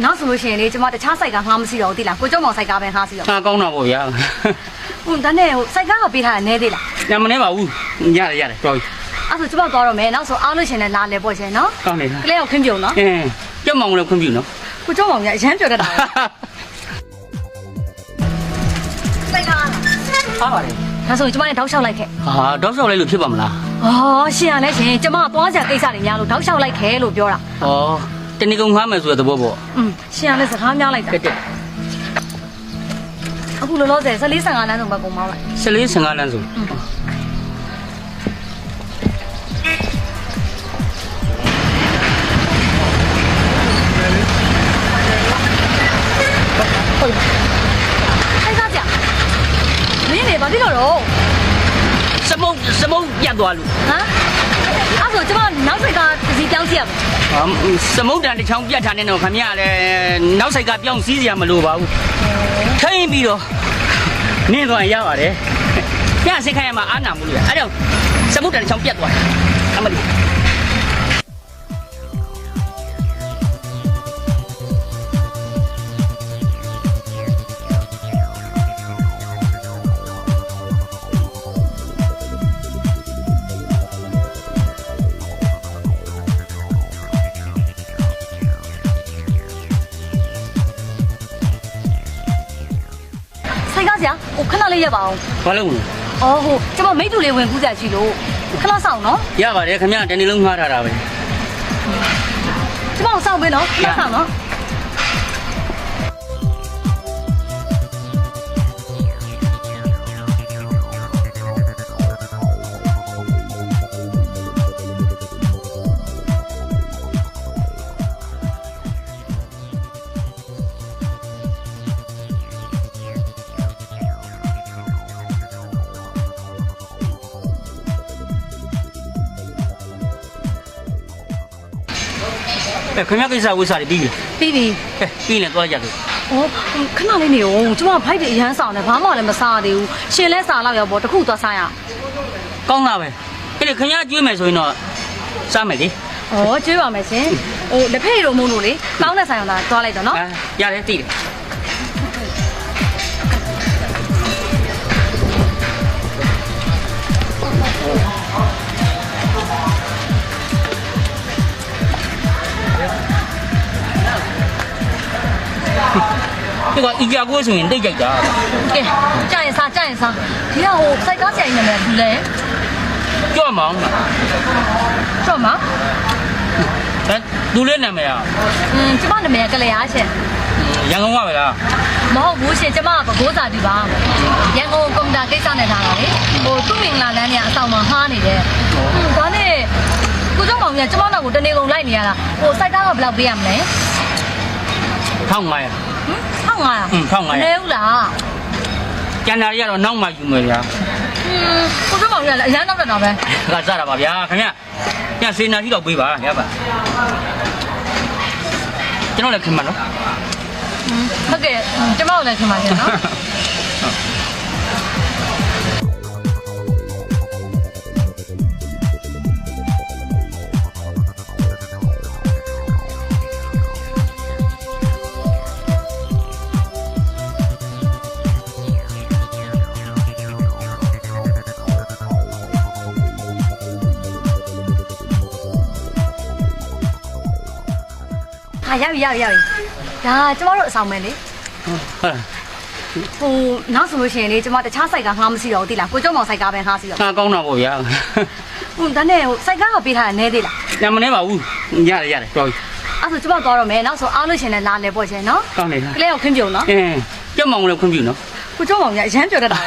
နောက်ဆိုလို့ရှိရင်လေကျမတခြားစိုက်ကငှားမရှိတော့ဘူးတိလားကိုကျောင်းမောင်စိုက်ကပဲငှားစီတော့ ငါကောင်းတာပေါ့ဗျာ ဒါနဲ့စိုက်ကပေးထားတာနဲသေးလား ညမနေပါဘူးရတယ်တော်ပြီ အဲ့ဆိုကျမသွားတော့မယ်နောက်ဆိုအားလို့ရှင်လည်းလာလေပေါ့ရှင်နော် ကောင်းတယ် ကလေးကိုခွင့်ပြုံနော် ကြောက်မောင်လည်းခွင့်ပြုနော် ကိုကျောင်းမောင်ကအရန်ပြောတတ်တာစိုက်က အားပါတယ် ဒါဆိုကျမနဲ့တောက်လျှောက်လိုက်ခဲ့ ဟာတောက်လျှောက်လိုက်လို့ဖြစ်ပါမလား ရှင်ရလဲရှင်ကျမသွားကြကိစ္စတွေများလို့တောက်လျှောက်လိုက်ခဲလို့ပြောတာ တနေ့ကုန်ငှားမယ်ဆိုတဲ့သဘောပေါ့ ရှင်ရလဲစကားများလိုက်တာ တက် အခုလောလောဆယ်14-15လမ်းဆုံးပဲကုန်ပါလိုက် 14-15လမ်းဆိုထိုက်သားကြမင်းနေဘာဖြစ်လို့တော့ စမုတ်ပြတ်သွားလို့ ဟမ်အဲ့ဆိုကျမနောက်စိတ်ကစီပြောင်းစီရမယ် စမုတ်တန်တစ်ချောင်းပြတ်ထားနေတော့ခမရလည်းနောက်ဆိုင်ကပြောင်းစည်းစရာမလိုပါဘူးထိမ့်ပြီးတော့နင်းသွားရပါတယ်ညစိတ်ခိုင်းရမှာအာနာမှုလို့အဲ့တော့စမုတ်တန်တစ်ချောင်းပြတ်သွားအမလီစိတ်ကားစရာဟိုခဏလေးရပါအောင် ဘာလို့လဲ ကျမမိတ်တူလေးဝင်ကူးကြရှိလို့ခဏဆောင်နော် ရပါတယ်ခင်ဗျာတနေ့လုံးငှားထားတာပဲ ကျမကိုစောင့်ပေးနော်ခဏဆောင်နော်ခင်ဗျာကိစ္စဝိစားတွေပြီးပြီ ပြီးပြီ ပြီးရင်သွားကြတယ် ခဏလေးနေဦးကျမဖိုက်တွေအရန်ဆောင်တယ်ဘာမှလည်းမစားသေးဘူးရှင်လဲစားတော့ရောပေါ့တခုသွားစားရ ကောင်းတာပဲအဲ့ဒီခင်ဗျာကျွေးမယ်ဆိုရင်တော့စားမယ်လေ ကျွေးပါမယ်ရှင်လက်ဖက်ရည်တို့မုန်းလို့လေကောင်းတဲ့ဆိုင်အောင်သာသွားလိုက်တော့နော် ရတယ်သိတယ်ဒီကအီဂျာကိုဆိုရင်တိတ်ကြိုက်တာ ကဲကြာရင်စားဒီကစိုက်ကားဆရာကြီးနာမည်ဘူးလဲ ကြော့မောင် ကြော့မ သူလေးနာမည်อ่ะ ကျမနာမည်ကလေးအားရှင် ရန်ကုန်ကပဲလား မဟုတ်ဘူးရှင်ကျမကဘကိုးစာတူပါရန်ကုန်ကွန်ပျူတာကိစ္စနဲ့ထားတာလေသူ့မင်္ဂလာလမ်းเนี่ยအဆောင်မှာဟားနေတယ်ဒါနဲ့ကိုကျောင်းမောင်ကြီးကကျမနောက်ကိုတနေကုန်လိုက်နေရတာစိုက်ကားကဘယ်လောက်ပေးရမလဲ 1500 1500လဲဦးလား ကျန်တာတွေကတော့နောက်မှယူမယ်ဗျာ ကိုကျောင်းမောင်ကြီးကလည်းအရန်နောက်တက်တာပဲ ကစားတာပါဗျာခင်ဗျညစေနာရှိတော့ပေးပါရပါကျွန်တော်လည်းခင်မနော် ဟုတ်ကဲ့ကျမတို့လည်းခင်ပါရှင်နော်ရပြီဒါကျမတို့အဆောင်မယ်လေ ဟုတ် နောက်ဆိုလို့ရှိရင်လေကျမတခြားစိုက်ကငှားမရှိတော့ဘူးတိလားကိုကျောင်းမောင်စိုက်ကပဲငှားစီတော့ ငါကောင်းတာပေါ့ဗျာ ဒါနဲ့စိုက်ကပေးထားတာနဲသေးလား ညမနေပါဘူးရတယ်တော်ပြီ အဲ့ဆိုကျမသွားတော့မယ်နောက်ဆိုအားလို့ရှင်လည်းလာလေပေါ့ရှင်နော် ကောင်းတယ် ကလေးကိုခွင့်ပြုံနော် ကြောက်မောင်လည်းခွင့်ပြုနော် ကိုကျောင်းမောင်ကအရန်ပြောတတ်တာ